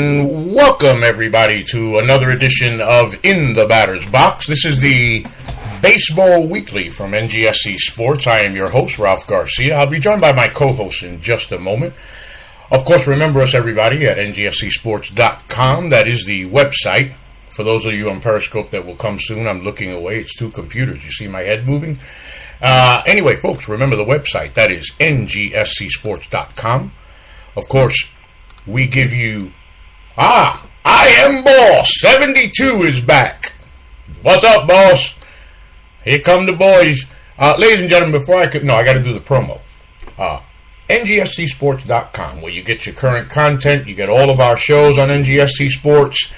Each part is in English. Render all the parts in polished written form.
Welcome, everybody, to another edition of In the Batter's Box. This is the Baseball Weekly from NGSC Sports. I am your host, Ralph Garcia. I'll be joined by my co-host in just a moment. Of course, remember us, everybody, at ngscsports.com. That is the website. For those of you on Periscope that will come soon, I'm looking away. It's two computers. You see my head moving? Anyway, folks, remember the website. That is ngscsports.com. Of course, we give you... I am Boss. 72 is back. What's up, Boss? Here come the boys. Ladies and gentlemen, I got to do the promo. ngscsports.com, where you get your current content. You get all of our shows on NGSC Sports.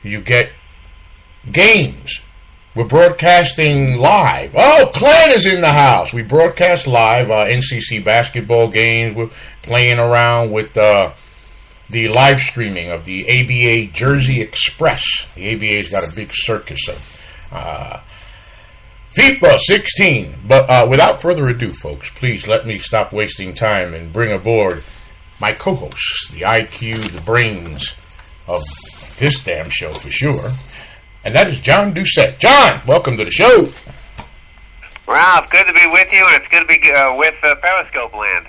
You get games. We're broadcasting live. Oh, Clan is in the house. We broadcast live NCC basketball games. We're playing around with the live streaming of the ABA Jersey Express. The ABA's got a big circus of FIFA 16. But without further ado, folks, please let me stop wasting time and bring aboard my co-hosts, the IQ, the brains of this damn show for sure. And that is John Doucette. John, welcome to the show. Ralph, good to be with you, and it's good to be with Periscope Land.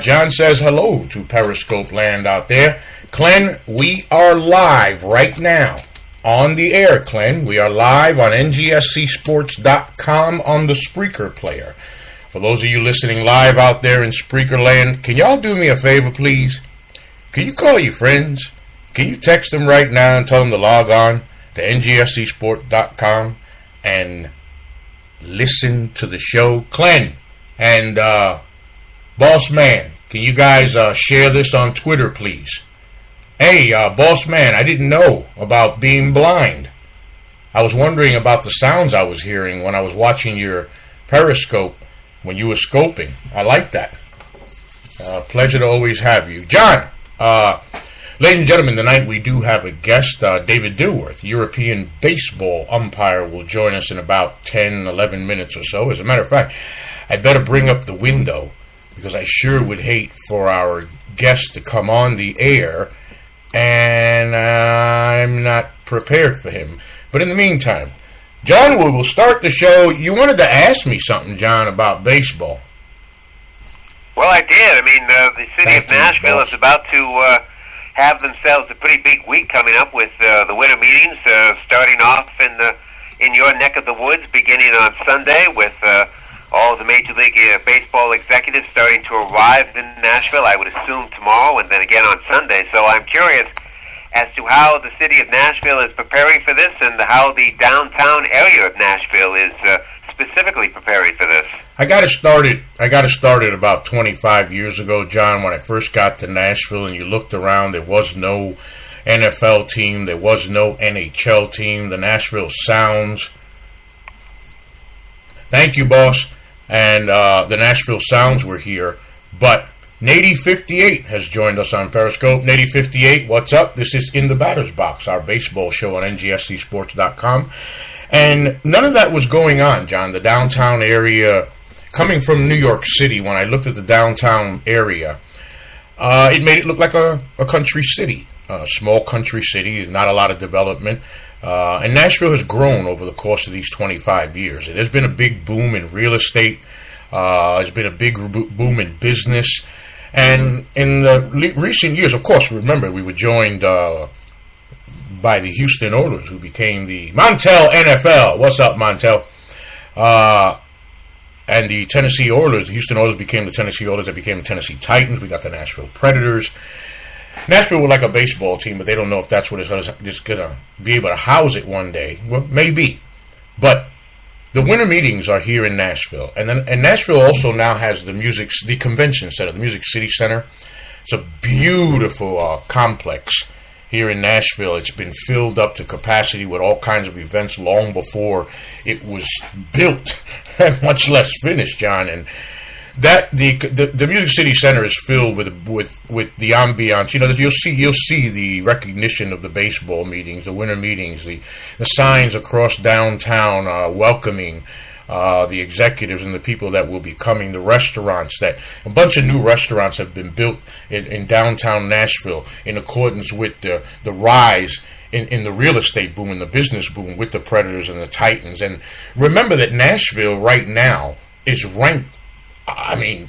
John says hello to Periscope Land out there. Glenn, we are live right now on the air, Glenn. We are live on ngscsports.com on the Spreaker player. For those of you listening live out there in Spreaker Land, can y'all do me a favor, please? Can you call your friends? Can you text them right now and tell them to log on to ngscsport.com and listen to the show? Glenn and Boss Man, can you guys share this on Twitter, please? Hey, Boss Man, I didn't know about being blind. I was wondering about the sounds I was hearing when I was watching your Periscope when you were scoping. I like that. Pleasure to always have you. John, ladies and gentlemen, tonight we do have a guest, David Dilworth, European baseball umpire, will join us in about 10, 11 minutes or so. As a matter of fact, I better bring up the window because I sure would hate for our guest to come on the air and I'm not prepared for him. But in the meantime, John, we will start the show. You wanted to ask me something, John, about baseball. Well, I did. I mean, the city of Nashville is about to have themselves a pretty big week coming up with the winter meetings starting off in your neck of the woods, beginning on Sunday with all the Major League Baseball executives starting to arrive in Nashville, I would assume tomorrow and then again on Sunday. So I'm curious as to how the city of Nashville is preparing for this and how the downtown area of Nashville is specifically preparing for this. I got it started about 25 years ago, John, when I first got to Nashville and you looked around. There was no NFL team. There was no NHL team. The Nashville Sounds. Thank you, boss. And the Nashville Sounds were here. But Nady58 has joined us on Periscope. Nady58, what's up? This is In the Batter's Box, our baseball show on ngscsports.com. And none of that was going on, John. The downtown area, coming from New York City, when I looked at the downtown area, it made it look like a country city, a small country city, not a lot of development. And Nashville has grown over the course of these 25 years. There's been a big boom in real estate. There's been a big boom in business. And in the recent years, of course, remember, we were joined by the Houston Oilers, who became the Montel NFL. What's up, Montel? And the Tennessee Oilers, the Houston Oilers became the Tennessee Oilers that became the Tennessee Titans. We got the Nashville Predators. Nashville would like a baseball team, but they don't know if that's what it's going to be able to house it one day. Well, maybe. But the winter meetings are here in Nashville. And Nashville also now has the convention center, the Music City Center. It's a beautiful complex here in Nashville. It's been filled up to capacity with all kinds of events long before it was built, much less finished, John. And that the Music City Center is filled with the ambiance. You know, that you'll see the recognition of the baseball meetings, the winter meetings, the signs across downtown welcoming the executives and the people that will be coming, the restaurants, that a bunch of new restaurants have been built in downtown Nashville in accordance with the rise in the real estate boom and the business boom with the Predators and the Titans. And remember that Nashville right now is ranked,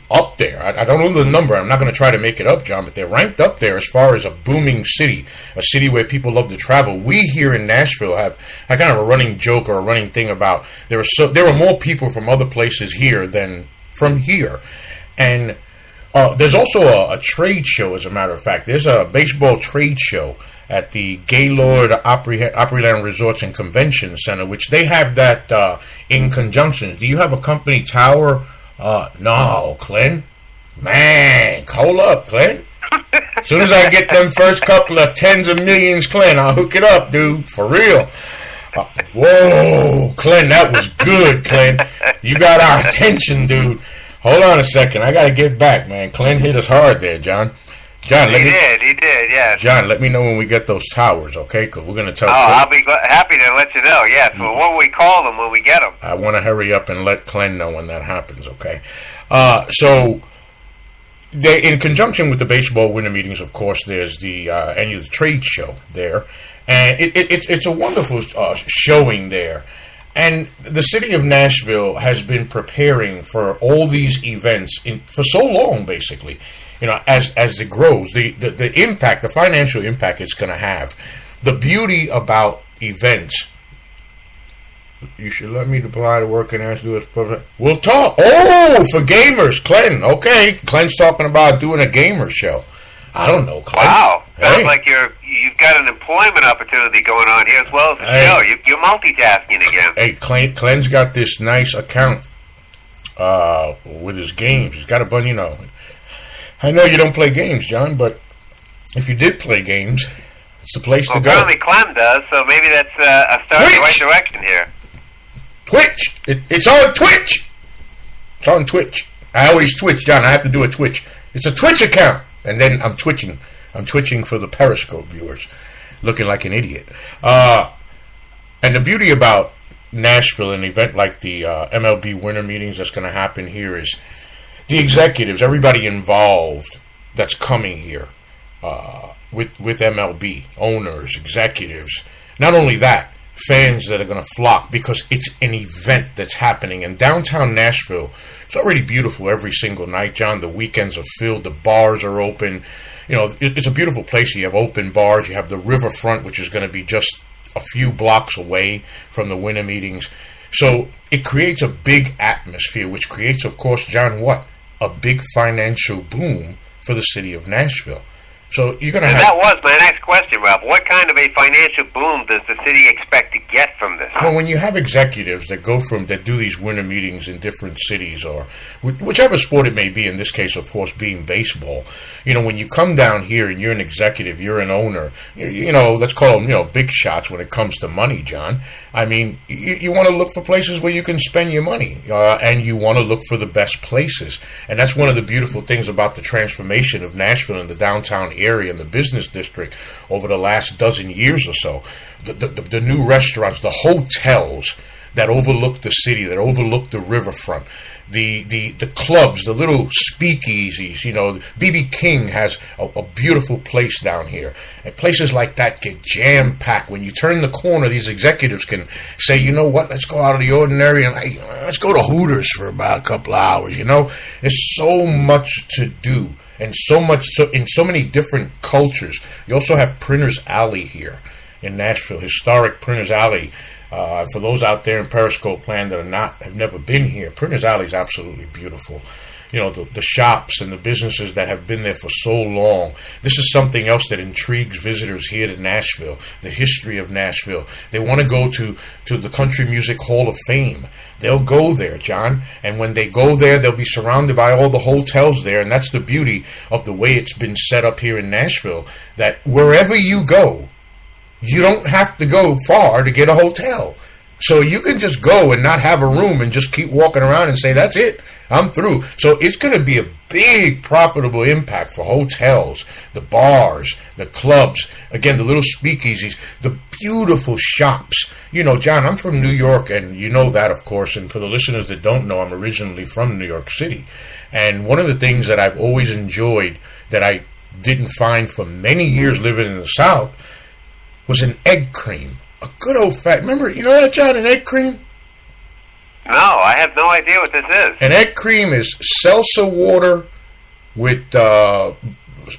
up there. I don't know the number. I'm not going to try to make it up, John, but they're ranked up there as far as a booming city, a city where people love to travel. We here in Nashville have a kind of a running joke or a running thing about there are more people from other places here than from here. And there's also a trade show, as a matter of fact. There's a baseball trade show at the Gaylord Opryland Resorts and Convention Center, which they have that in conjunction. Do you have a company tower? No, Clint. Man, hold up, Clint. As soon as I get them first couple of tens of millions, Clint, I'll hook it up, dude. For real. Whoa, Clint, that was good, Clint. You got our attention, dude. Hold on a second. I got to get back, man. Clint hit us hard there, John. John, he did, yeah. John, let me know when we get those towers, okay? Because we're going to tell. I'll be happy to let you know. Yes. Well, what will we call them when we get them? I want to hurry up and let Glenn know when that happens, okay? So, in conjunction with the baseball winter meetings, of course, there's the annual trade show there, and it's a wonderful showing there. And the city of Nashville has been preparing for all these events for so long, basically. As it grows, the impact, the financial impact it's going to have. The beauty about events. You should let me apply to work and ask you. We'll talk. Oh, for gamers, Clinton. Okay, Clint's talking about doing a gamer show. I don't know, Clint. Wow, sounds like you've got an employment opportunity going on here as well as the show. You're multitasking again. Hey, Clint's got this nice account with his games. He's got a bunch, I know you don't play games, John, but if you did play games, it's the place to go. Apparently Clem does, so maybe that's a start in the right direction here. Twitch! It's on Twitch! It's on Twitch. I always twitch, John. I have to do a Twitch. It's a Twitch account! And then I'm twitching. I'm twitching for the Periscope viewers. Looking like an idiot. And the beauty about Nashville, an event like the MLB Winter Meetings that's going to happen here, is the executives, everybody involved that's coming here with MLB, owners, executives. Not only that, fans that are going to flock because it's an event that's happening. In downtown Nashville, it's already beautiful every single night, John. The weekends are filled. The bars are open. It's a beautiful place. You have open bars. You have the riverfront, which is going to be just a few blocks away from the winter meetings. So it creates a big atmosphere, which creates, of course, John, what? A big financial boom for the city of Nashville. So you're going to have... That was my next question, Rob. What kind of a financial boom does the city expect to get from this? Well, when you have executives that do these winter meetings in different cities, or whichever sport it may be, in this case, of course, being baseball, when you come down here and you're an executive, you're an owner, let's call them, big shots when it comes to money, John. I mean, you want to look for places where you can spend your money, and you want to look for the best places. And that's one of the beautiful things about the transformation of Nashville and the downtown area and the business district over the last dozen years or so. The new restaurants, the hotels that overlook the city, that overlook the riverfront, the clubs, the little speakeasies. B.B. King has a beautiful place down here. And places like that get jam-packed. When you turn the corner, these executives can say, you know what, let's go out of the ordinary and let's go to Hooters for about a couple of hours. There's so much to do. And in so many different cultures. You also have Printers Alley here in Nashville, historic Printers Alley. For those out there in Periscope land that have never been here, Printers Alley is absolutely beautiful. The shops and the businesses that have been there for so long. This is something else that intrigues visitors here to Nashville, the history of Nashville. They want to go to the Country Music Hall of Fame. They'll go there, John, and when they go there, they'll be surrounded by all the hotels there, and that's the beauty of the way it's been set up here in Nashville, that wherever you go, you don't have to go far to get a hotel. So you can just go and not have a room and just keep walking around and say, that's it, I'm through. So it's going to be a big profitable impact for hotels, the bars, the clubs, again, the little speakeasies, the beautiful shops. You know, John, I'm from New York, and you know that, of course. And for the listeners that don't know, I'm originally from New York City. And one of the things that I've always enjoyed that I didn't find for many years living in the South was an egg cream. A good old fat. Remember, you know that, John, an egg cream? No, I have no idea what this is. An egg cream is seltzer water with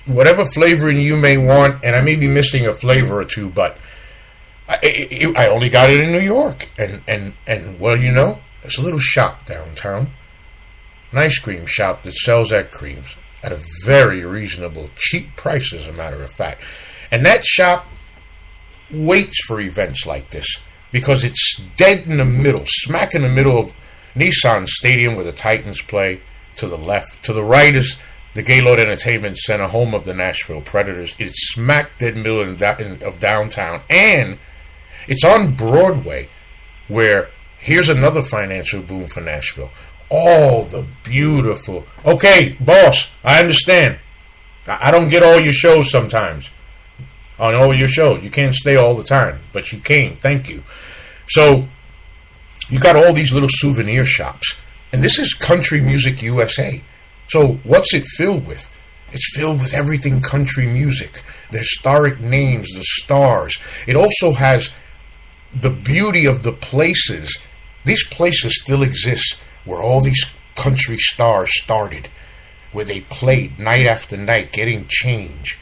whatever flavoring you may want, and I may be missing a flavor or two, but I only got it in New York. And well, you know, there's a little shop downtown, an ice cream shop that sells egg creams at a very reasonable, cheap price, as a matter of fact. And that shop waits for events like this because it's dead in the middle, smack in the middle of Nissan Stadium where the Titans play. To the left, to the right is the Gaylord Entertainment Center, home of the Nashville Predators. It's smack dead middle of downtown, and it's on Broadway, where here's another financial boom for Nashville. All the beautiful. Okay, boss, I understand. I don't get all your shows sometimes. On all your shows. You can't stay all the time, but you came. Thank you. So, you got all these little souvenir shops. And this is Country Music USA. So, what's it filled with? It's filled with everything country music. The historic names, the stars. It also has the beauty of the places. These places still exist where all these country stars started. Where they played night after night, getting change,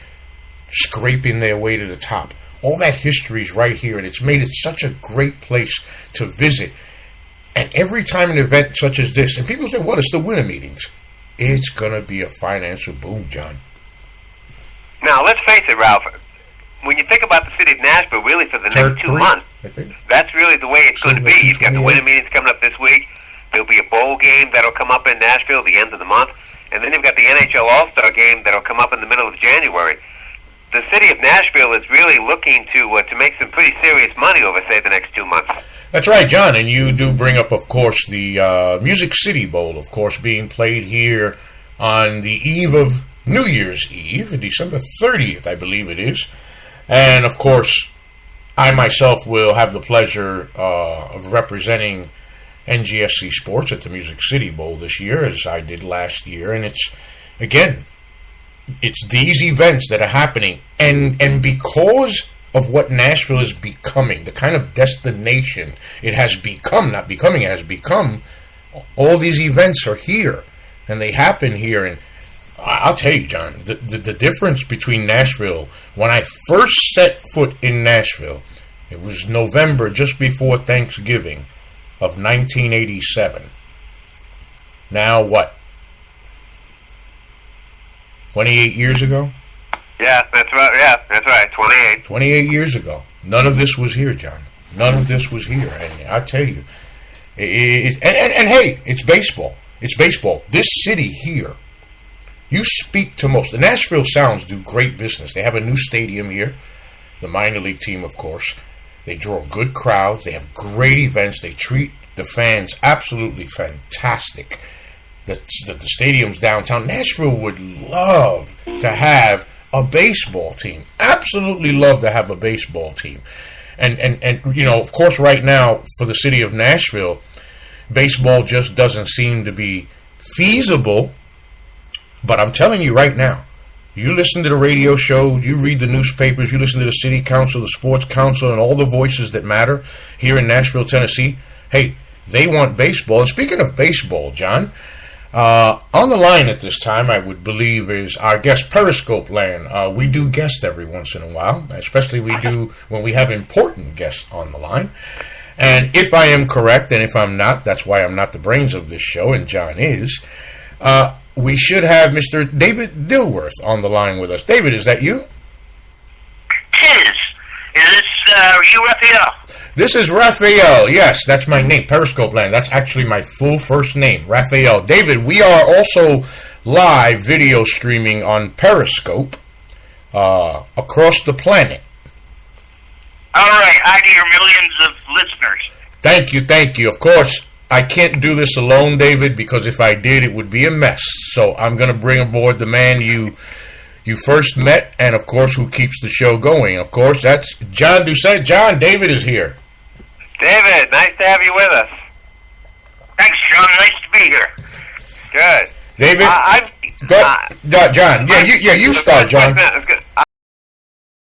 scraping their way to the top. All that history is right here, and it's made it such a great place to visit. And every time an event such as this, and people say, well, it's the Winter Meetings. It's going to be a financial boom, John. Now, let's face it, Ralph. When you think about the city of Nashville, really for the next 2 months, that's really the way it's going to be. You've got the Winter Meetings coming up this week. There'll be a bowl game that'll come up in Nashville at the end of the month. And then you've got the NHL All-Star game that'll come up in the middle of January. The city of Nashville is really looking to make some pretty serious money over, say, the next 2 months. That's right, John, and you do bring up, of course, the Music City Bowl, of course, being played here on the eve of New Year's Eve, December 30th, I believe it is. And, of course, I myself will have the pleasure of representing NGSC Sports at the Music City Bowl this year, as I did last year. And it's, again, it's these events that are happening. And because of what Nashville is becoming, the kind of destination it has become, not becoming, it has become, all these events are here. And they happen here. And I'll tell you, John, the difference between Nashville, when I first set foot in Nashville, it was November, just before Thanksgiving of 1987. Now what? 28 years ago? Yeah, that's right. Yeah, that's right. 28. 28 years ago. None of this was here, John. None of this was here. And I tell you, and hey, it's baseball. It's baseball. This city here, you speak to most. The Nashville Sounds do great business. They have a new stadium here. The minor league team, of course. They draw good crowds. They have great events. They treat the fans absolutely fantastic. The stadium's downtown. Nashville would love to have a baseball team. Absolutely love to have a baseball team. And you know, of course, right now, for the city of Nashville, baseball just doesn't seem to be feasible. But I'm telling you right now, you listen to the radio show, you read the newspapers, you listen to the city council, the sports council, and all the voices that matter here in Nashville, Tennessee. Hey, they want baseball. And speaking of baseball, John, on the line at this time, I would believe, is our guest, Periscope Land. We do guest every once in a while, especially we do when we have important guests on the line. And if I am correct, and if I'm not, that's why I'm not the brains of this show, and John is. We should have Mr. David Dilworth on the line with us. David, is that you? Is this you, Raphael? This is Raphael. Yes, that's my name, Periscope Land. That's actually my full first name, Raphael. David, we are also live video streaming on Periscope across the planet. All right. Hi to your millions of listeners. Thank you. Of course, I can't do this alone, David, because if I did, it would be a mess. So I'm going to bring aboard the man you first met, and of course, who keeps the show going. Of course, that's John Doucette. John, David is here. David, nice to have you with us. Thanks, John. Nice to be here. Good. David, John. Yeah, you start, John.